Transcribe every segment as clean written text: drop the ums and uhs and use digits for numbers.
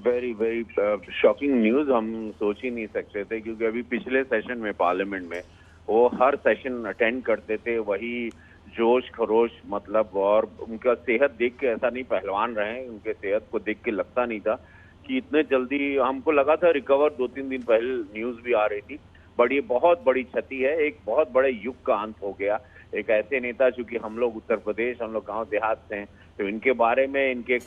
Very very shocking news. हम सोच ही नहीं सकते थे, क्योंकि अभी पिछले सेशन में पार्लियामेंट में वो हर सेशन अटेंड करते थे, वही जोश खरोश, मतलब। और उनका सेहत देख के ऐसा नहीं पहलवान रहे, उनके सेहत को देख के लगता नहीं था कि इतने जल्दी। हमको लगा था रिकवर, 2-3 दिन पहले न्यूज भी आ रही थी, बट ये बहुत बड़ी क्षति है, एक बहुत बड़े युग का अंत हो गया। एक ऐसे नेता, चूंकि हम लोग उत्तर प्रदेश, हम लोग गांव देहात से हैं, तो इनके बारे में, इनके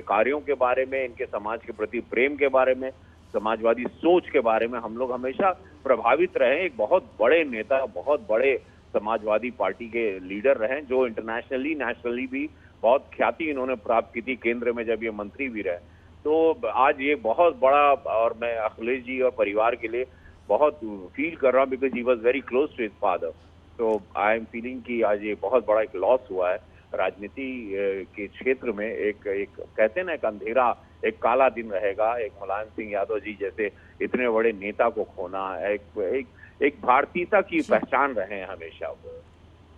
कार्यों के बारे में, इनके समाज के प्रति प्रेम के बारे में, समाजवादी सोच के बारे में हम लोग हमेशा प्रभावित रहे। एक बहुत बड़े नेता, बहुत बड़े समाजवादी पार्टी के लीडर रहे, जो इंटरनेशनली नेशनली भी बहुत ख्याति इन्होंने प्राप्त की थी, केंद्र में जब ये मंत्री भी रहे। तो आज ये बहुत बड़ा, और मैं अखिलेश जी और परिवार के लिए बहुत फील कर रहा हूँ, because he was very close to his father. तो आई एम फीलिंग कि आज ये बहुत बड़ा एक लॉस हुआ है राजनीति के क्षेत्र में। एक कहते हैं ना, एक अंधेरा, एक काला दिन रहेगा। एक मुलायम सिंह यादव जी जैसे इतने बड़े नेता को खोना, एक भारतीयता की पहचान रहे हैं हमेशा वो।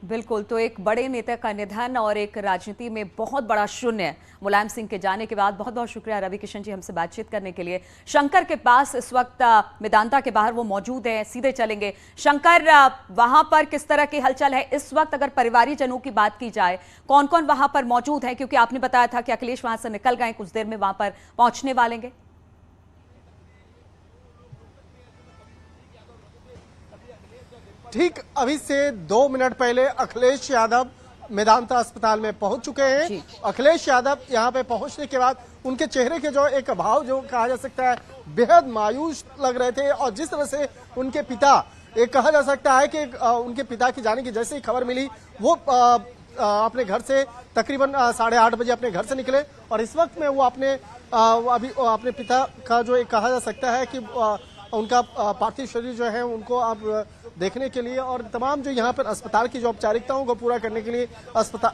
बिल्कुल, तो एक बड़े नेता का निधन और एक राजनीति में बहुत बड़ा शून्य मुलायम सिंह के जाने के बाद। बहुत बहुत शुक्रिया रवि किशन जी हमसे बातचीत करने के लिए। शंकर के पास इस वक्त मेदांता के बाहर वो मौजूद हैं, सीधे चलेंगे। शंकर, वहां पर किस तरह की हलचल है इस वक्त? अगर परिवारीजनों की बात की जाए, कौन कौन वहां पर मौजूद है? क्योंकि आपने बताया था कि अखिलेश वहां से निकल गए, कुछ देर में वहां पर पहुंचने वाले हैं। ठीक अभी से 2 मिनट पहले अखिलेश यादव मेदांता अस्पताल में पहुंच चुके हैं। अखिलेश यादव यहां पे पहुंचने के बाद उनके चेहरे के जो एक भाव, जो कहा जा सकता है बेहद मायूस लग रहे थे। और जिस तरह से उनके पिता, एक कहा जा सकता है कि उनके पिता की जाने की जैसे ही खबर मिली, वो अपने घर से तकरीबन 8:30 बजे अपने घर से निकले। और इस वक्त में वो अभी अपने पिता का जो एक कहा जा सकता है कि उनका पार्थिव शरीर जो है उनको अब देखने के लिए और तमाम जो यहाँ पर अस्पताल की जो औपचारिकताओं को पूरा करने के लिए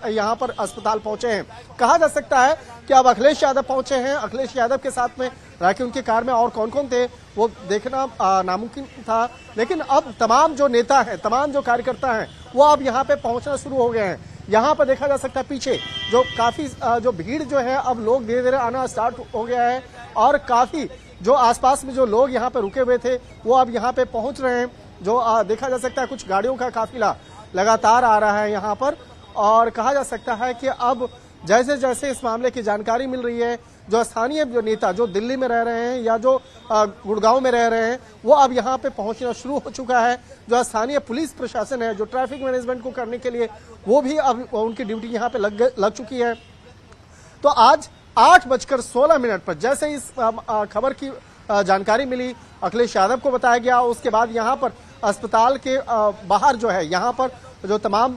यहाँ पर अस्पताल पहुंचे हैं। कहा जा सकता है कि अब अखिलेश यादव पहुंचे हैं। अखिलेश यादव के साथ में राखी उनकी कार में और कौन कौन थे वो देखना नामुमकिन था, लेकिन अब तमाम जो नेता हैं, तमाम जो कार्यकर्ता हैं, वो अब यहाँ पे पहुंचना शुरू हो गए हैं। यहाँ पर देखा जा सकता है पीछे जो काफी जो भीड़ जो है, अब लोग धीरे धीरे आना स्टार्ट हो गया है। और काफी जो आसपास में जो लोग यहाँ पे रुके हुए थे वो अब यहाँ पे पहुंच रहे हैं। जो देखा जा सकता है कुछ गाड़ियों का काफिला लगातार आ रहा है यहाँ पर। और कहा जा सकता है कि अब जैसे जैसे इस मामले की जानकारी मिल रही है, जो स्थानीय जो नेता जो दिल्ली में रह रहे हैं या जो गुड़गांव में रह रहे हैं, वो अब यहाँ पे पहुंचना शुरू हो चुका है। जो स्थानीय पुलिस प्रशासन है, जो ट्रैफिक मैनेजमेंट को करने के लिए, वो भी अब उनकी ड्यूटी यहाँ पे लग चुकी है। तो आज 8:16 पर जैसे इस खबर की जानकारी मिली, अखिलेश यादव को बताया गया। उसके बाद यहाँ पर अस्पताल के बाहर जो है, यहाँ पर जो तमाम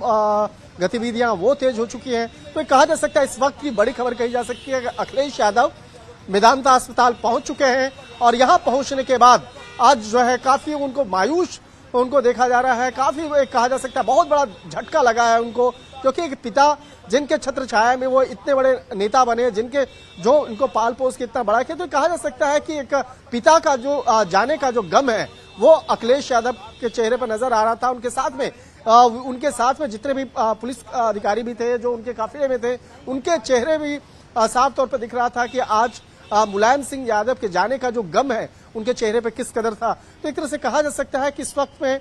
गतिविधियां वो तेज हो चुकी हैं। तो कहा जा सकता है इस वक्त की बड़ी खबर कही जा सकती है कि अखिलेश यादव मेदांता अस्पताल पहुंच चुके हैं। और यहाँ पहुंचने के बाद आज जो है काफी उनको मायूस उनको देखा जा रहा है। काफी कहा जा सकता है बहुत बड़ा झटका लगा है उनको, क्योंकि एक पिता जिनके छत्र छाया में वो इतने बड़े नेता बने, जिनके जो उनको पाल पोस के इतना बड़ा किया, तो कहा जा सकता है कि एक पिता का जो जाने का जो गम है वो अखिलेश यादव के चेहरे पर नजर आ रहा था। उनके साथ में जितने भी पुलिस अधिकारी भी थे जो उनके काफिले में थे, उनके चेहरे भी साफ तौर पर दिख रहा था कि आज मुलायम सिंह यादव के जाने का जो गम है उनके चेहरे पे किस कदर था। तो एक तरह से कहा जा सकता है कि इस वक्त में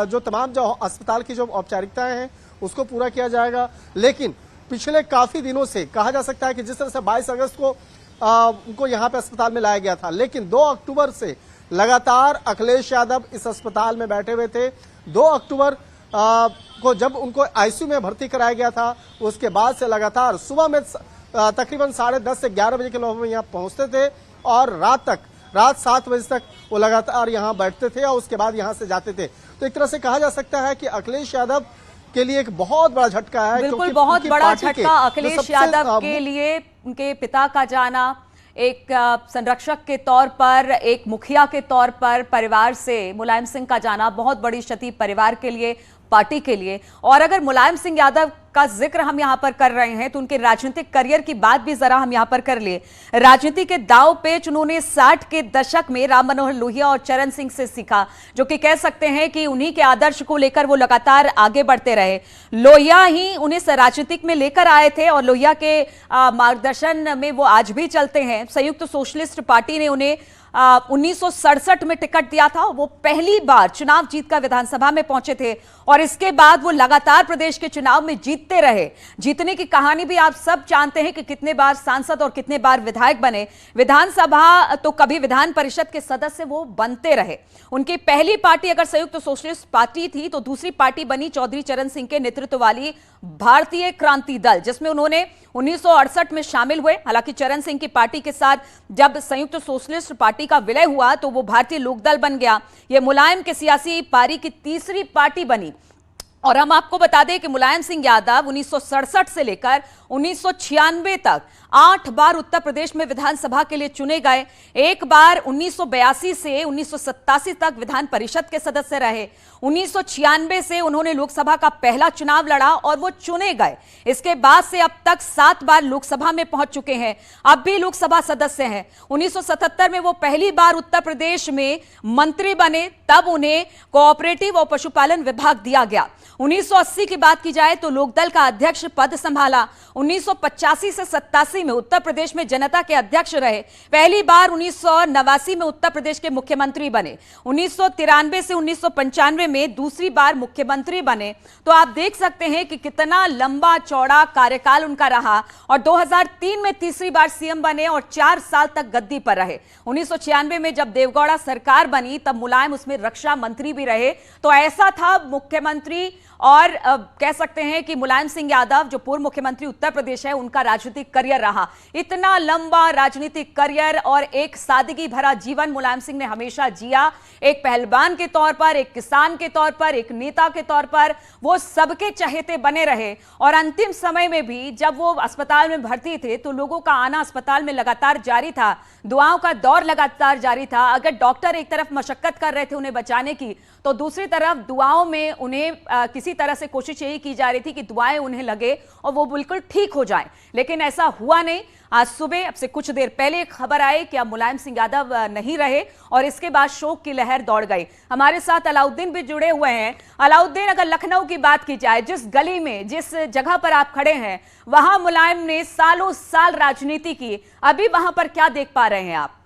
जो तमाम जो अस्पताल की जो औपचारिकताएं हैं उसको पूरा किया जाएगा। लेकिन पिछले काफी दिनों से कहा जा सकता है कि जिस तरह से 22 अगस्त को उनको यहाँ पे अस्पताल में लाया गया था, लेकिन 2 अक्टूबर से लगातार अखिलेश यादव इस अस्पताल में बैठे हुए थे। 2 अक्टूबर को जब उनको आईसीयू में भर्ती कराया गया था, उसके बाद से लगातार सुबह में तकरीबन 10:30 से 11 बजे के लोग यहाँ पहुंचते थे और रात 7 बजे तक वो लगातार यहाँ बैठते थे और उसके बाद यहाँ से जाते थे। तो एक तरह से कहा जा सकता है कि अखिलेश यादव के लिए एक बहुत बड़ा झटका है। बिल्कुल, बहुत बड़ा झटका अखिलेश यादव के लिए। उनके पिता का जाना, एक संरक्षक के तौर पर, एक मुखिया के तौर पर परिवार से मुलायम सिंह का जाना बहुत बड़ी क्षति परिवार के लिए, पार्टी के लिए। और अगर मुलायम सिंह यादव का जिक्र हम यहां पर कर रहे हैं तो उनके राजनीतिक करियर की बात भी जरा हम यहां पर कर ले। राजनीति के दांव पेच उन्होंने 60 के दशक में राम मनोहर लोहिया और चरण सिंह से सीखा, जो कि कह सकते हैं कि उन्हीं के आदर्श को लेकर वो लगातार आगे बढ़ते रहे। लोहिया ही उन्हें राजनीतिक में लेकर आए थे और लोहिया के मार्गदर्शन में वो आज भी चलते हैं। संयुक्त सोशलिस्ट पार्टी ने उन्हें 1967 में टिकट दिया था। वो पहली बार चुनाव जीतकर विधानसभा में पहुंचे थे और इसके बाद वो लगातार प्रदेश के चुनाव में जीतते रहे। जीतने की कहानी भी आप सब जानते हैं कि कितने बार सांसद और कितने बार विधायक बने। विधानसभा तो कभी विधान परिषद के सदस्य वो बनते रहे। उनकी पहली पार्टी अगर संयुक्त सोशलिस्ट पार्टी थी तो दूसरी पार्टी बनी चौधरी चरण सिंह के नेतृत्व वाली भारतीय क्रांति दल, जिसमें उन्होंने 1968 में शामिल हुए। हालांकि चरण सिंह की पार्टी के साथ जब संयुक्त सोशलिस्ट पार्टी का विलय हुआ तो वो भारतीय लोकदल बन गया। ये मुलायम के सियासी पारी की तीसरी पार्टी बनी। और हम आपको बता दें कि मुलायम सिंह यादव 1967 से लेकर 1996 तक 8 बार उत्तर प्रदेश में विधानसभा के लिए चुने गए। एक बार 1982 से 1987 तक विधान परिषद के सदस्य रहे। 1996 से उन्होंने लोकसभा का पहला चुनाव लड़ा और वो चुने गए। इसके बाद से अब तक 7 बार लोकसभा में पहुंच चुके हैं, अब भी लोकसभा सदस्य हैं। 1977 में वो पहली बार उत्तर प्रदेश में मंत्री बने, तब उन्हें कोऑपरेटिव और पशुपालन विभाग दिया गया। 1980 की बात की जाए तो लोकदल का अध्यक्ष पद संभाला। 1985 से 87 में उत्तर प्रदेश में जनता के अध्यक्ष रहे। पहली बार 1989 में उत्तर प्रदेश के मुख्यमंत्री बने। 1993 से 1995 में दूसरी बार मुख्यमंत्री बने। तो आप देख सकते हैं कि कितना लंबा चौड़ा कार्यकाल उनका रहा। और 2003 में तीसरी बार सीएम बने और 4 साल तक गद्दी पर रहे। 1996 में जब देवगौड़ा सरकार बनी तब मुलायम उसमें रक्षा मंत्री भी रहे। तो ऐसा था मुख्यमंत्री। और कह सकते हैं कि मुलायम सिंह यादव जो पूर्व मुख्यमंत्री उत्तर प्रदेश है, उनका राजनीतिक करियर रहा। इतना लंबा राजनीतिक करियर और एक सादगी भरा जीवन मुलायम सिंह ने हमेशा जिया। एक पहलवान के तौर पर, एक किसान के तौर पर, एक नेता के तौर पर वो सबके चहेते बने रहे। और अंतिम समय में भी जब वो अस्पताल में भर्ती थे तो लोगों का आना अस्पताल में लगातार जारी था, दुआओं का दौर लगातार जारी था। अगर डॉक्टर एक तरफ मशक्कत कर रहे थे उन्हें बचाने की, तो दूसरी तरफ दुआओं में उन्हें किसी तरह से कोशिश यही की जा रही थी कि दुआएं उन्हें लगे और वो बिल्कुल ठीक हो जाएं। लेकिन ऐसा हुआ नहीं। आज सुबह अब से कुछ देर पहले खबर आई कि अब मुलायम सिंह यादव नहीं रहे और इसके बाद शोक की लहर दौड़ गई। हमारे साथ अलाउद्दीन भी जुड़े हुए हैं। अलाउद्दीन, अगर लखनऊ की बात की जाए, जिस गली में, जिस जगह पर आप खड़े हैं, वहां मुलायम ने सालों साल राजनीति की, अभी वहां पर क्या देख पा रहे हैं आप?